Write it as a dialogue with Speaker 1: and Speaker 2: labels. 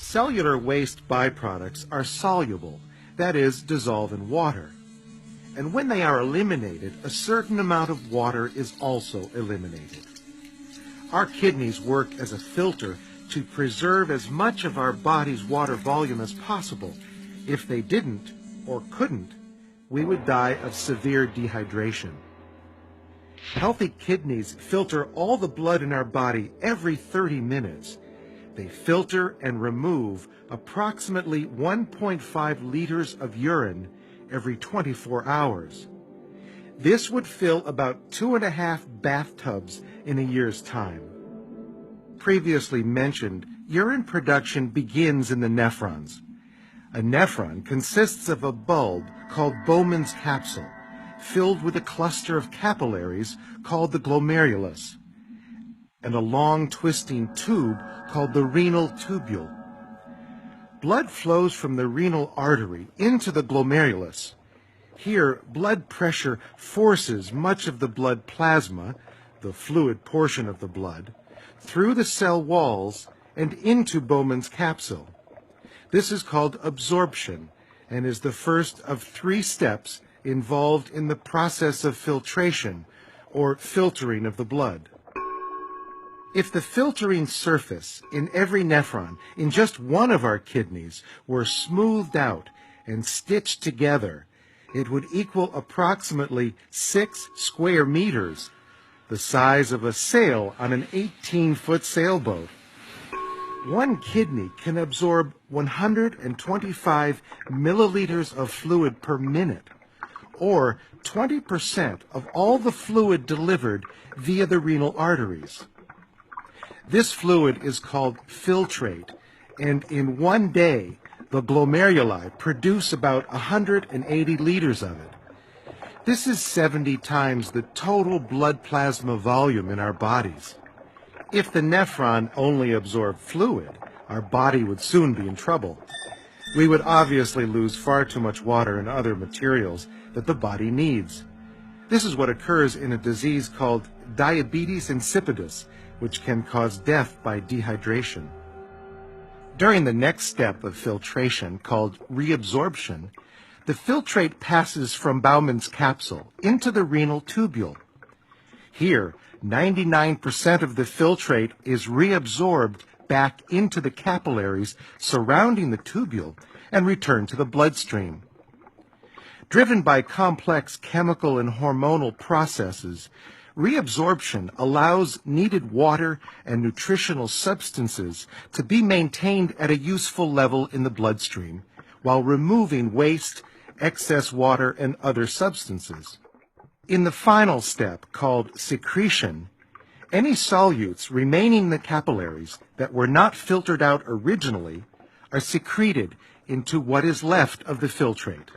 Speaker 1: Cellular waste byproducts are soluble, that is, dissolve in water. And when they are eliminated, a certain amount of water is also eliminated. Our kidneys work as a filter to preserve as much of our body's water volume as possible. If they didn't, or couldn't, we would die of severe dehydration. Healthy kidneys filter all the blood in our body every 30 minutes. They filter and remove approximately 1.5 liters of urine every 24 hours. This would fill about 2.5 bathtubs in a year's time. Previously mentioned, urine production begins in the nephrons. A nephron consists of a bulb called Bowman's capsule, filled with a cluster of capillaries called the glomerulus, and a long twisting tube called the renal tubule. Blood flows from the renal artery into the glomerulus. Here, blood pressure forces much of the blood plasma, the fluid portion of the blood, through the cell walls and into Bowman's capsule. This is called absorption and is the first of 3 steps involved in the process of filtration, or filtering of the blood. If the filtering surface in every nephron in just one of our kidneys were smoothed out and stitched together, it would equal approximately 6 square meters, the size of a sail on an 18-foot sailboat. One kidney can absorb 125 milliliters of fluid per minute, or 20% of all the fluid delivered via the renal arteries. This fluid is called filtrate, and in one day, the glomeruli produce about 180 liters of it. This is 70 times the total blood plasma volume in our bodies. If the nephron only absorbed fluid, our body would soon be in trouble. We would obviously lose far too much water and other materials that the body needs. This is what occurs in a disease called diabetes insipidus, which can cause death by dehydration. During the next step of filtration, called reabsorption, the filtrate passes from Bowman's capsule into the renal tubule. Here, 99% of the filtrate is reabsorbed back into the capillaries surrounding the tubule and returned to the bloodstream. Driven by complex chemical and hormonal processes, reabsorption allows needed water and nutritional substances to be maintained at a useful level in the bloodstream, while removing waste, excess water, and other substances. In the final step, called secretion, any solutes remaining in the capillaries that were not filtered out originally are secreted into what is left of the filtrate.